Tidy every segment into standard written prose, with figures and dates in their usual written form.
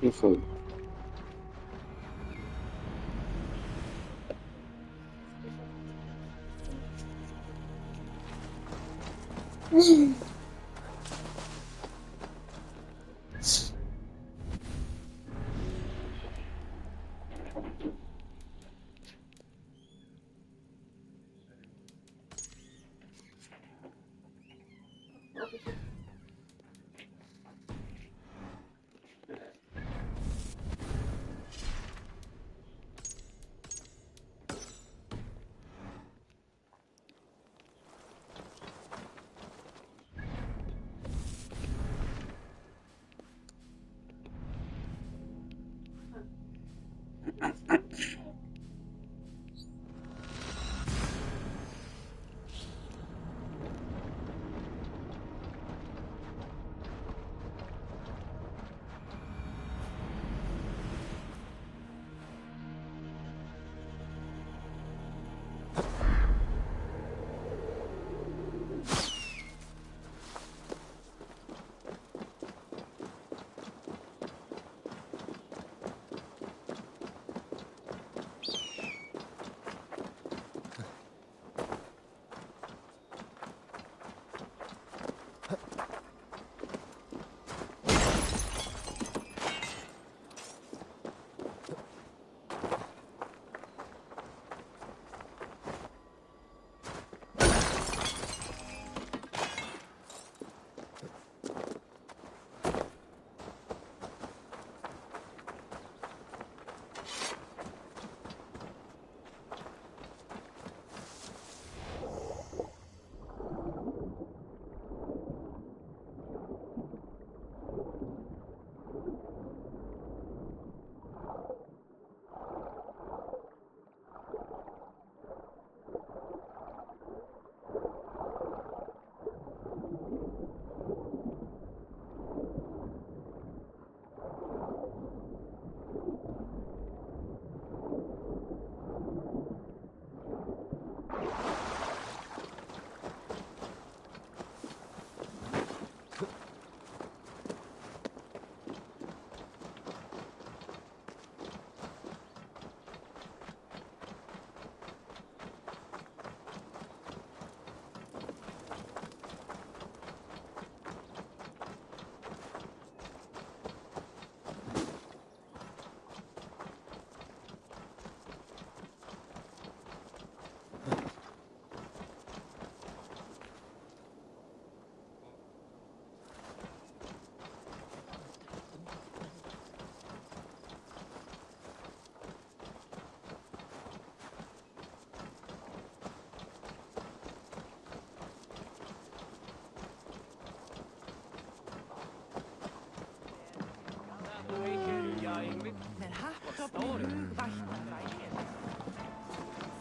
Seafood.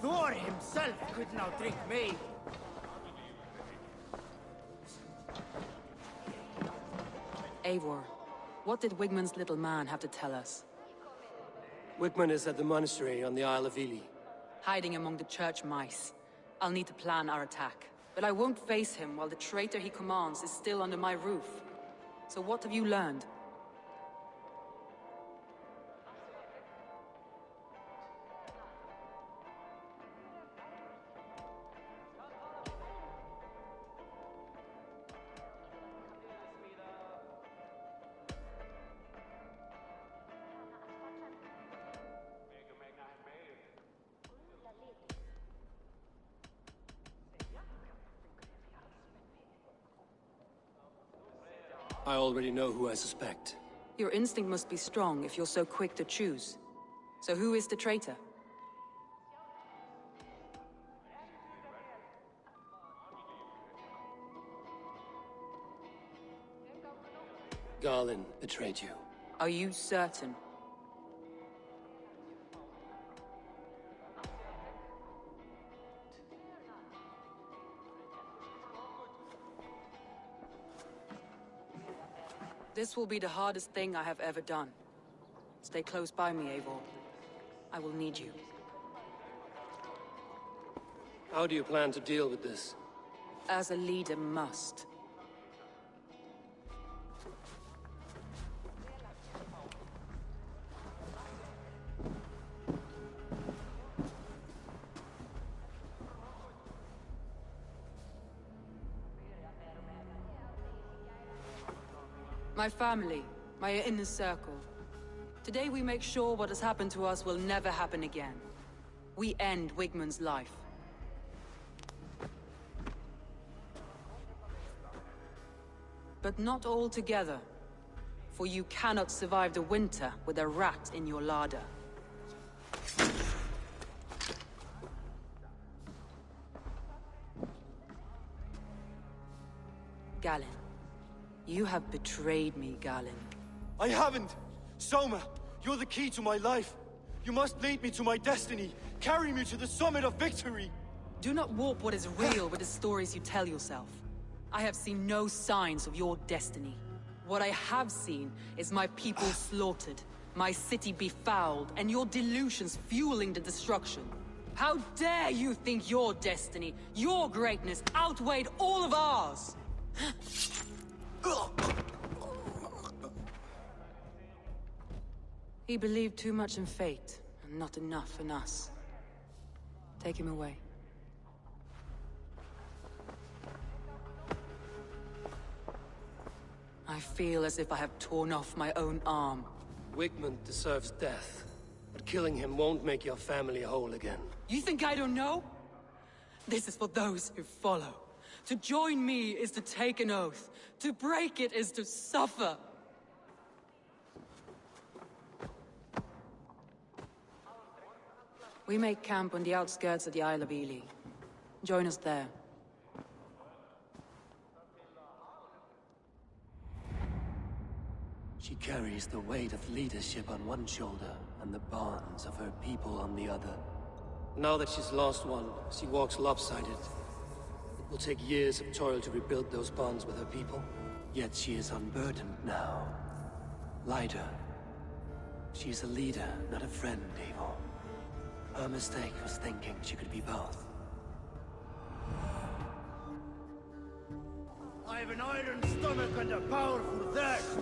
Thor himself could not drink me. Eivor, what did Wigmund's little man have to tell us? Wigmund is at the monastery on the Isle of Ely. Hiding among the church mice. I'll need to plan our attack. But I won't face him while the traitor he commands is still under my roof. So what have you learned? I already know who I suspect. Your instinct must be strong if you're so quick to choose. So who is the traitor? Garlin betrayed you. Are you certain? This will be the hardest thing I have ever done. Stay close by me, Eivor. I will need you. How do you plan to deal with this? As a leader must. My family, my inner circle. Today we make sure what has happened to us will never happen again. We end Wigmund's life. But not all together. For you cannot survive the winter with a rat in your larder. Galen. You have betrayed me, Galen. I haven't! Soma, you're the key to my life. You must lead me to my destiny. Carry me to the summit of victory. Do not warp what is real with the stories you tell yourself. I have seen no signs of your destiny. What I have seen is my people slaughtered, my city befouled, and your delusions fueling the destruction. How dare you think your destiny, your greatness, outweighed all of ours? He believed too much in fate, and not enough in us. Take him away. I feel as if I have torn off my own arm. Wigmund deserves death, but killing him won't make your family whole again. You think I don't know? This is for those who follow. To join me is to take an oath. To break it is to suffer. We make camp on the outskirts of the Isle of Ely. Join us there. She carries the weight of leadership on one shoulder and the bonds of her people on the other. Now that she's lost one, she walks lopsided. It will take years of toil to rebuild those bonds with her people. Yet she is unburdened now. Lighter. She's a leader, not a friend, Eivor. Her mistake was thinking she could be both. I have an iron stomach and a powerful thirst.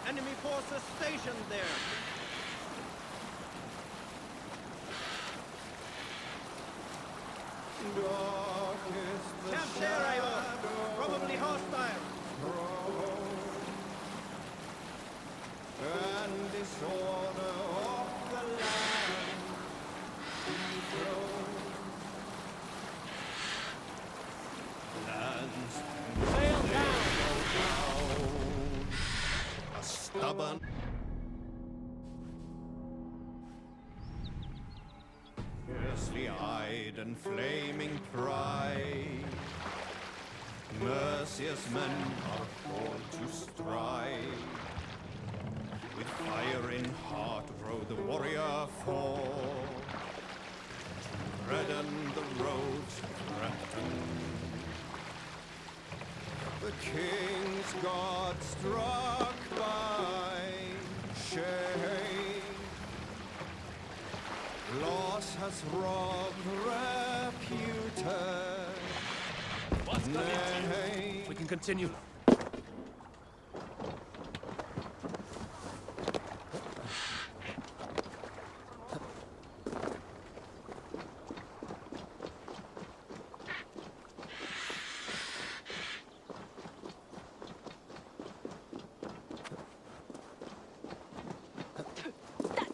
Enemy forces stationed there. Camp there, Eivor. Probably hostile. And disorder of the land. Sail down. A stubborn. Fiercely eyed and flaming pride, merciless men are called to strive. With fire in heart rode the warrior forth, to redden the road to Repton. The king's God struck by shame, loss has robbed reputed name. We can continue.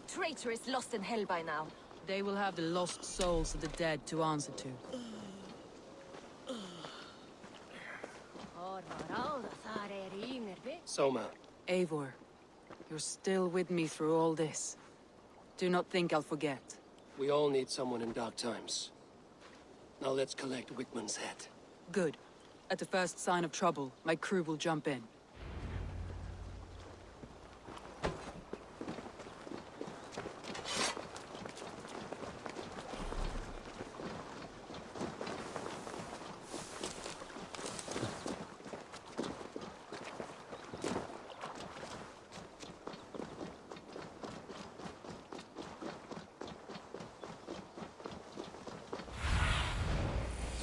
Traitor is lost in hell by now. They will have the lost souls of the dead to answer to. Soma, Eivor, you're still with me through all this. Do not think I'll forget. we all need someone in dark times. Now let's collect Wickman's head. Good. At the first sign of trouble, my crew will jump in.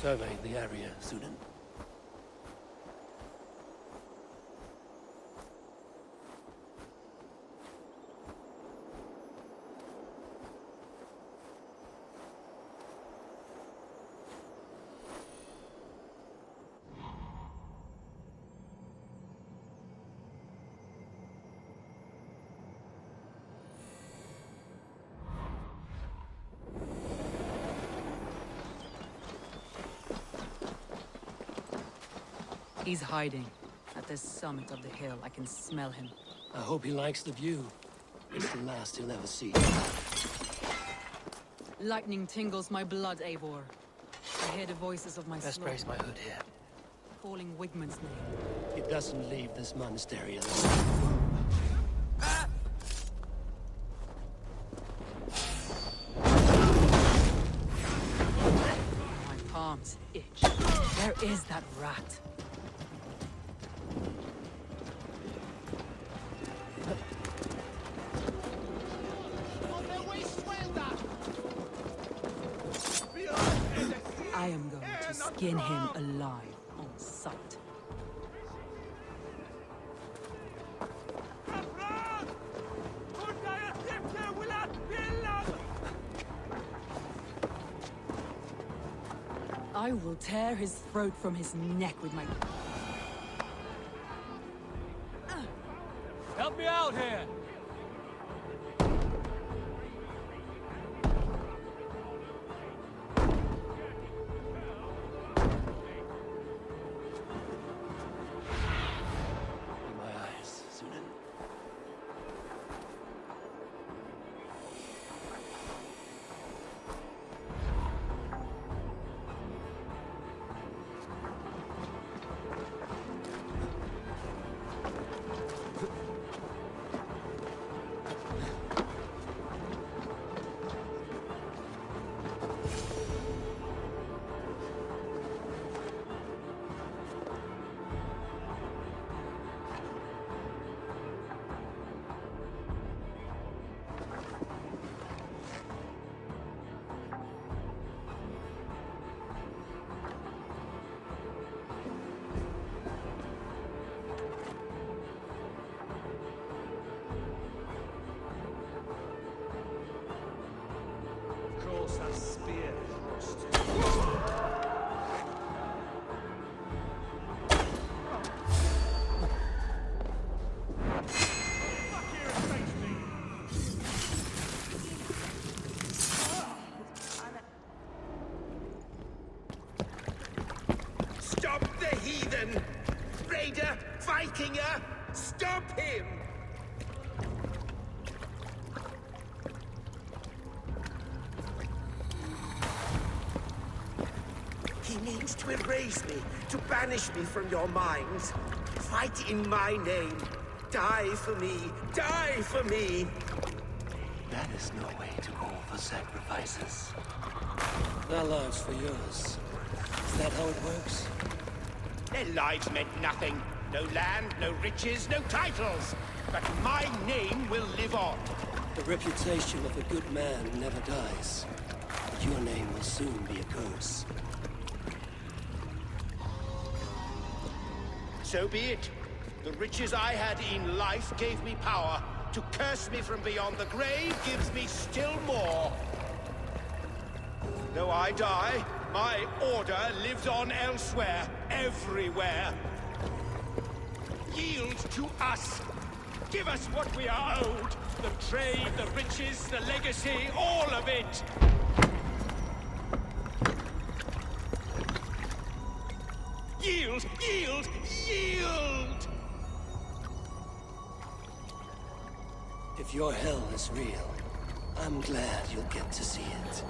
Survey the area, Sudan. He's hiding. At the summit of the hill, I can smell him. I hope he likes the view. It's the last he'll ever see. Lightning tingles my blood, Eivor. I hear the voices of my Best slaughter, raise my hood here. calling Wigmund's name. It doesn't leave this monastery alone. My palms itch. Where is that rat? I am going to skin him alive on sight. I will tear his throat from his neck with my... Help me out here! In my eyes, Sunan. Of course, that spear crossed. Stop the heathen! Raider! Vikinger! Stop him! He means to erase me, to banish me from your minds. Fight in my name. Die for me! Die for me! That is no way to call for sacrifices. Their lives for yours. Is that how it works? Their lives meant nothing. No land, no riches, no titles. But my name will live on. The reputation of a good man never dies. But your name will soon be a curse. So be it. The riches I had in life gave me power. To curse me from beyond the grave gives me still more. Though I die, my order lives on elsewhere, everywhere. Yield to us. Give us what we are owed. The trade, the riches, the legacy, all of it! Yield! Yield! Yield! If your hell is real, I'm glad you'll get to see it.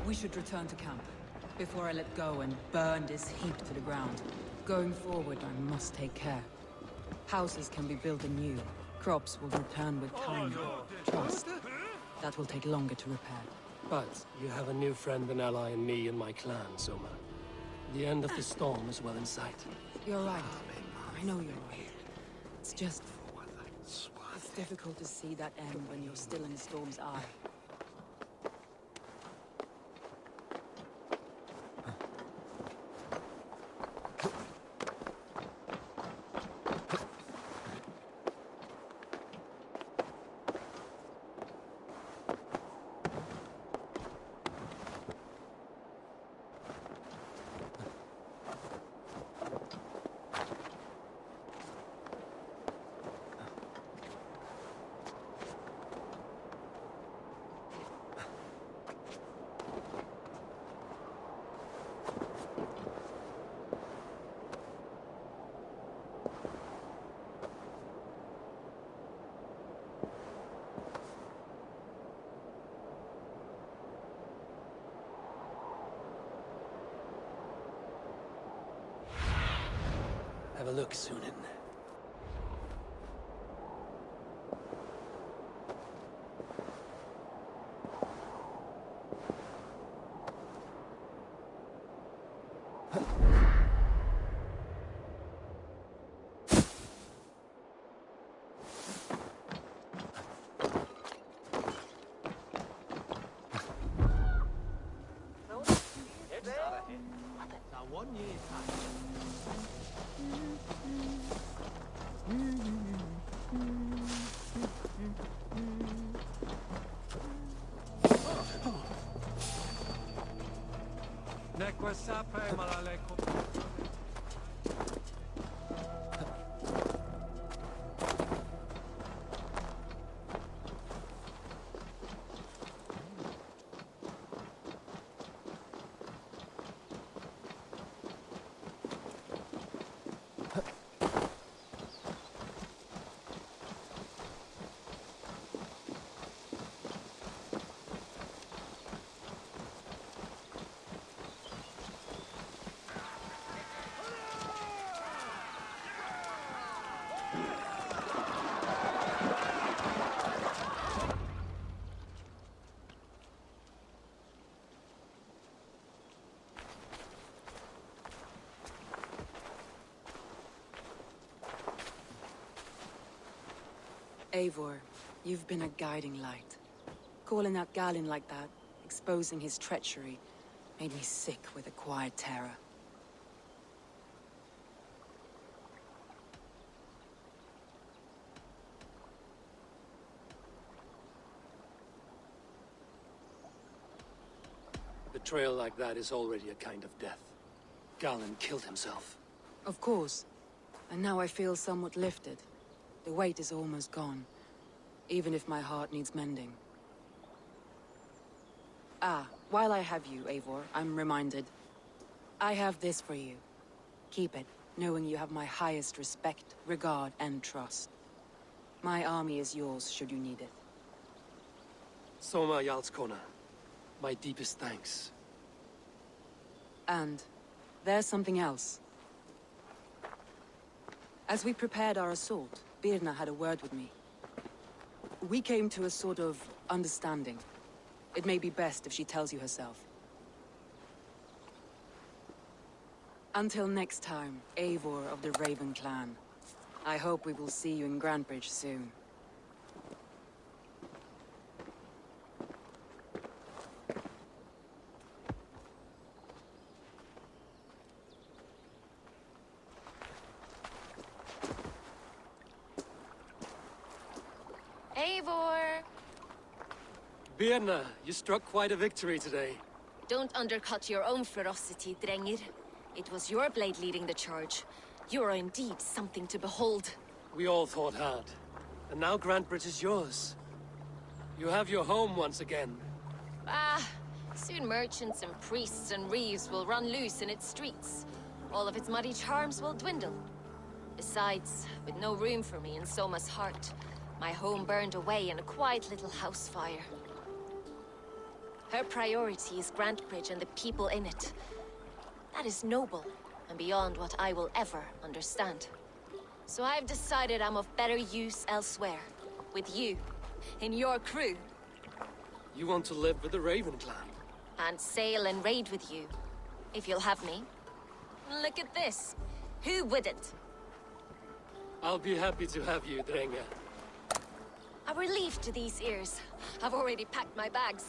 We should return to camp, before I let go and burn this heap to the ground. Going forward, I must take care. Houses can be built anew. Crops will return with time. Trust. That will take longer to repair. But you have a new friend and ally in me and my clan, Soma. The end of the storm is well in sight. You're right. I know you're right. It's just... It's difficult to see that end when you're still in the storm's eye. Have a look, Sunan. Eivor, you've been a guiding light. Calling out Galinn like that, exposing his treachery, made me sick with a quiet terror. Betrayal like that is already a kind of death. Galinn killed himself. Of course. And now I feel somewhat lifted. The weight is almost gone, even if my heart needs mending. Ah, while I have you, Eivor, I'm reminded. I have this for you. Keep it, knowing you have my highest respect, regard, and trust. My army is yours, should you need it. Soma Jarlskona, my deepest thanks. And there's something else. As we prepared our assault, Birna had a word with me. We came to a sort of understanding. It may be best if she tells you herself. Until next time, Eivor of the Raven Clan. I hope we will see you in Grantebridge soon. Eivor! Birna, you struck quite a victory today. Don't undercut your own ferocity, Drengir. It was your blade leading the charge. You are indeed something to behold. We all fought hard. And now Grantebridge is yours. You have your home once again. Ah, soon merchants and priests and reeves will run loose in its streets. All of its muddy charms will dwindle. Besides, with no room for me in Soma's heart, my home burned away in a quiet little house fire. Her priority is Grantebridge and the people in it. That is noble, and beyond what I will ever understand. So I've decided I'm of better use elsewhere. With you, in your crew. You want to live with the Raven Clan? And sail and raid with you, if you'll have me. Look at this. Who wouldn't? I'll be happy to have you, Drenga. A relief to these ears. I've already packed my bags.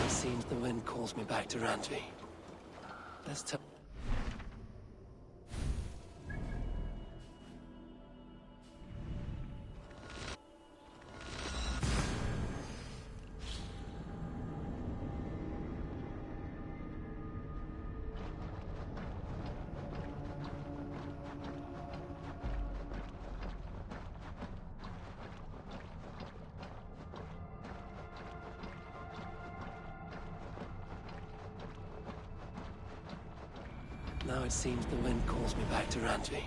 Seems the wind calls me back to Randvi. Let's tell. Now it seems the wind calls me back to Randvi.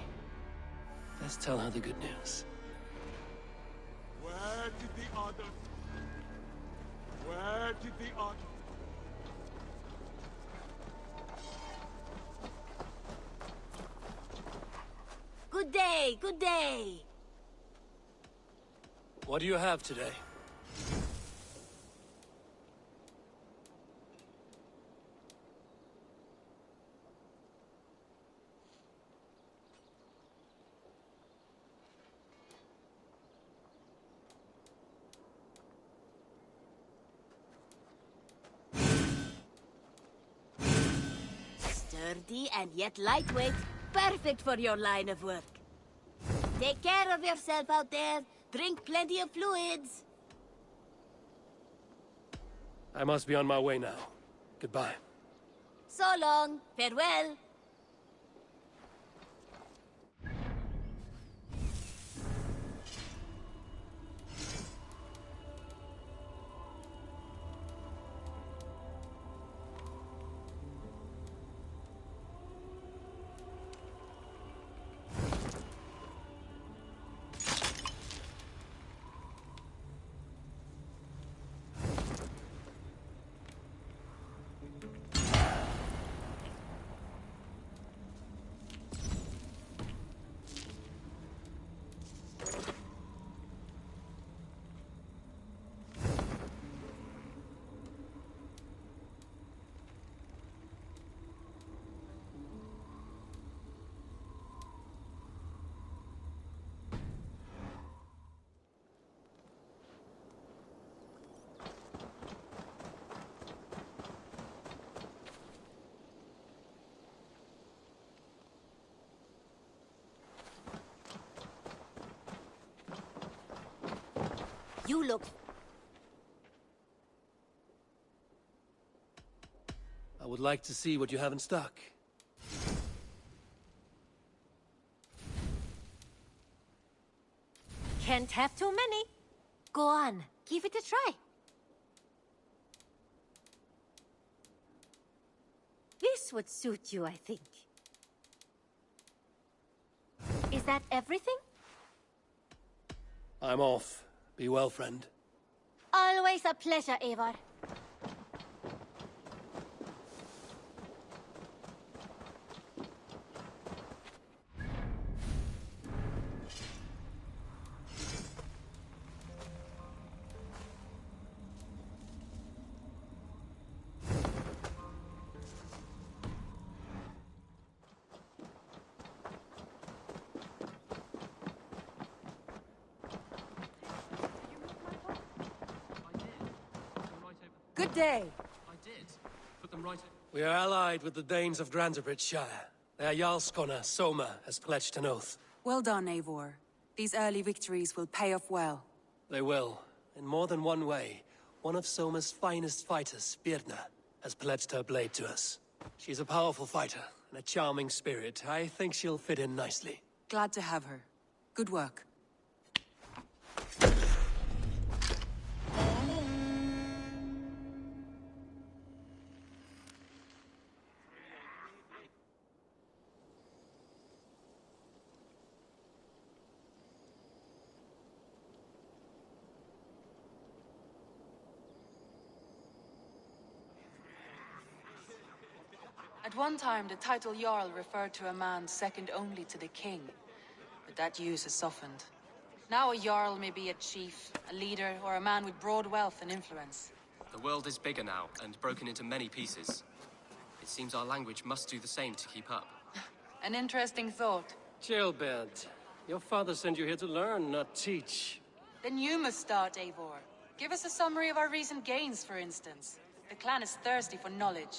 Let's tell her the good news. Where did the others? Where did the others? Good day, good day. What do you have today? Sturdy and yet lightweight. Perfect for your line of work. Take care of yourself out there. Drink plenty of fluids. I must be on my way now. Goodbye. So long. Farewell. You look... I would like to see what you have in stock. Can't have too many. Go on, give it a try. This would suit you, I think. Is that everything? I'm off. Be well, friend. Always a pleasure, Eivor. Good day. I did. Put them right... We are allied with the Danes of Grantebridgeshire. Their Jarlskona, Soma, has pledged an oath. Well done, Eivor. These early victories will pay off well. They will. In more than one way. One of Soma's finest fighters, Birna, has pledged her blade to us. She's a powerful fighter and a charming spirit. I think she'll fit in nicely. Glad to have her. Good work. At one time, the title Jarl referred to a man second only to the king. But that use has softened. Now a Jarl may be a chief, a leader, or a man with broad wealth and influence. The world is bigger now, and broken into many pieces. It seems our language must do the same to keep up. An interesting thought. Chill, Bert. Your father sent you here to learn, not teach. Then you must start, Eivor. Give us a summary of our recent gains, for instance. The clan is thirsty for knowledge.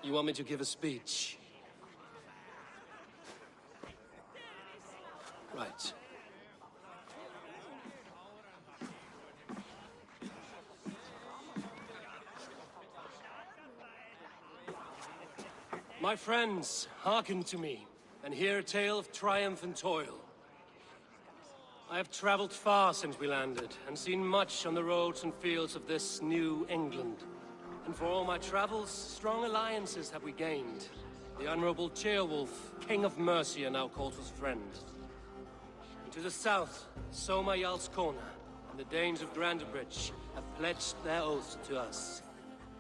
You want me to give a speech? Right. My friends, hearken to me, and hear a tale of triumph and toil. I have traveled far since we landed, and seen much on the roads and fields of this new England. And for all my travels, strong alliances have we gained. The Honorable Ceolwulf, King of Mercia, now calls us friend. And to the south, Soma Jarlskona and the Danes of Grantebridge have pledged their oath to us.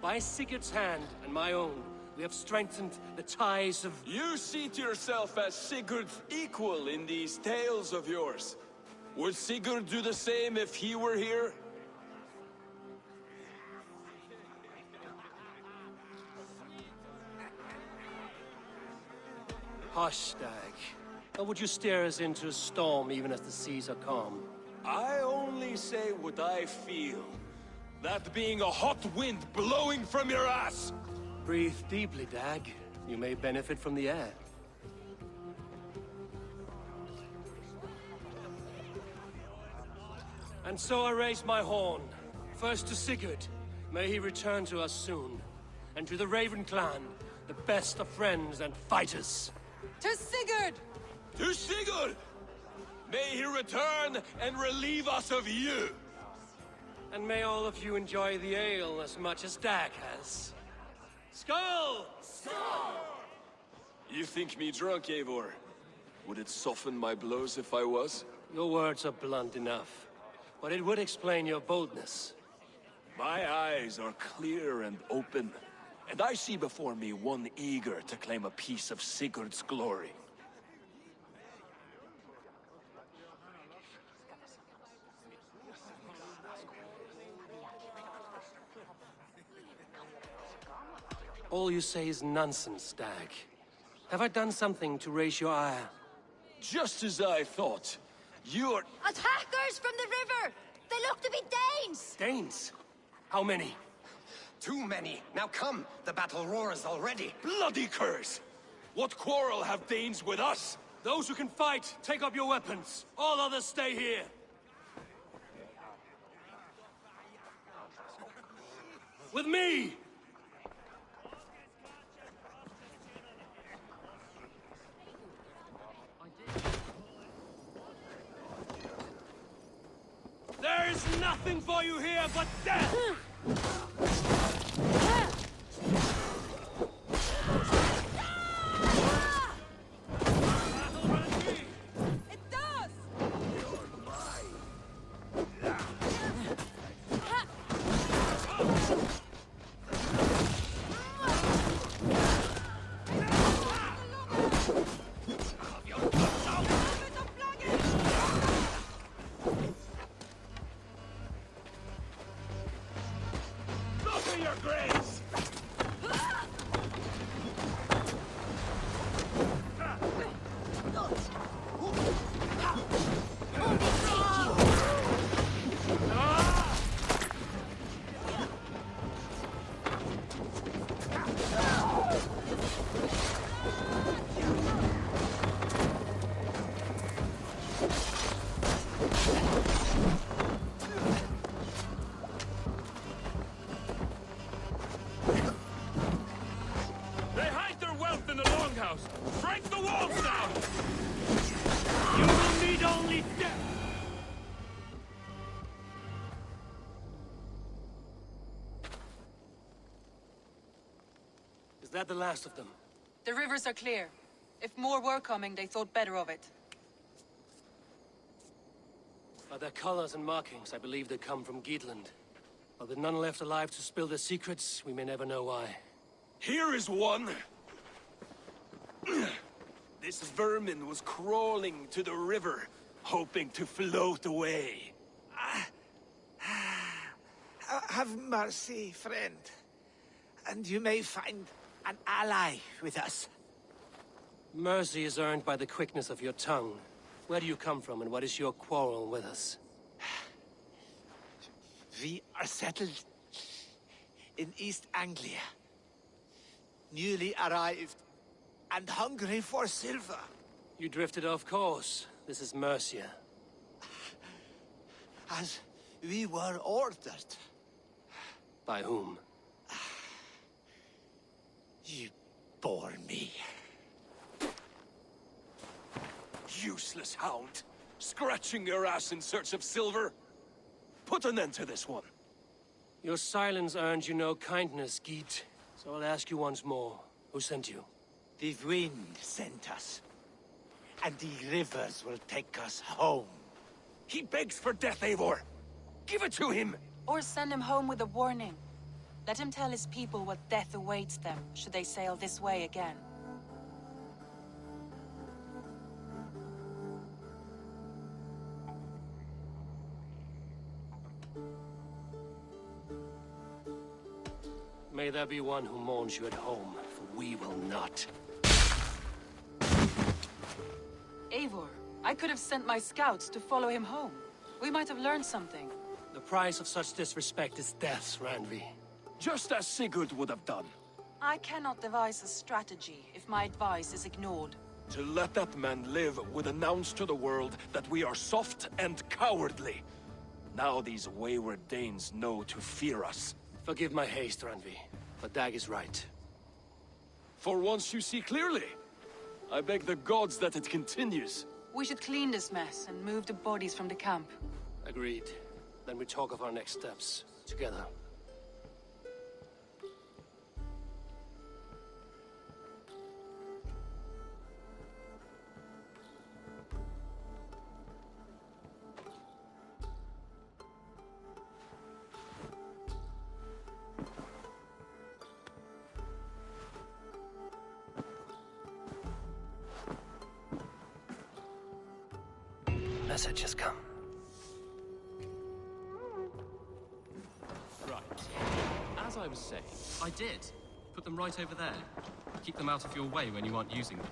By Sigurd's hand and my own, we have strengthened the ties of... You seat yourself as Sigurd's equal in these tales of yours. Would Sigurd do the same if he were here? Hush, Dag. Or would you steer us into a storm even as the seas are calm? I only say what I feel. That being a hot wind blowing from your ass! Breathe deeply, Dag. You may benefit from the air. And so I raise my horn. First to Sigurd. May he return to us soon. And to the Raven clan, the best of friends and fighters. To Sigurd! To Sigurd! May he return and relieve us of you! And may all of you enjoy the ale as much as Dag has. Skull! You think me drunk, Eivor? Would it soften my blows if I was? Your words are blunt enough, but it would explain your boldness. My eyes are clear and open, and I see before me one eager to claim a piece of Sigurd's glory. All you say is nonsense, Dag. Have I done something to raise your ire? Just as I thought. You're... Attackers from the river! They look to be Danes! Danes? How many? Too many. Now come, the battle roars already. Bloody curse! What quarrel have Danes with us? Those who can fight, take up your weapons. All others stay here. With me! There is nothing for you here but death! Break the walls down! You will need only death! Is that the last of them? The rivers are clear. If more were coming, they thought better of it. By their colors and markings, I believe they come from Geatland. But with none left alive to spill their secrets, we may never know why. Here is one! This vermin was crawling to the river, hoping to float away. Have mercy, friend. And you may find an ally with us. Mercy is earned by the quickness of your tongue. Where do you come from, and what is your quarrel with us? We are settled in East Anglia. Newly arrived and hungry for silver. You drifted off course. This is Mercia. As we were ordered. By whom? You bore me. Useless hound! Scratching your ass in search of silver! Put an end to this one! Your silence earned you no kindness, Geet. So I'll ask you once more. Who sent you? The wind sent us. And the rivers will take us home. He begs for death, Eivor! Give it to him! Or send him home with a warning. Let him tell his people what death awaits them, should they sail this way again. May there be one who mourns you at home, for we will not. Eivor, I could have sent my scouts to follow him home. We might have learned something. The price of such disrespect is death, Randvi. Just as Sigurd would have done. I cannot devise a strategy if my advice is ignored. To let that man live would announce to the world that we are soft and cowardly. Now these wayward Danes know to fear us. Forgive my haste, Randvi, but Dag is right. For once you see clearly. I beg the gods that it continues. We should clean this mess and move the bodies from the camp. Agreed. Then we talk of our next steps, together. Message has come. Right. As I was saying, I did. Put them right over there. Keep them out of your way when you aren't using them.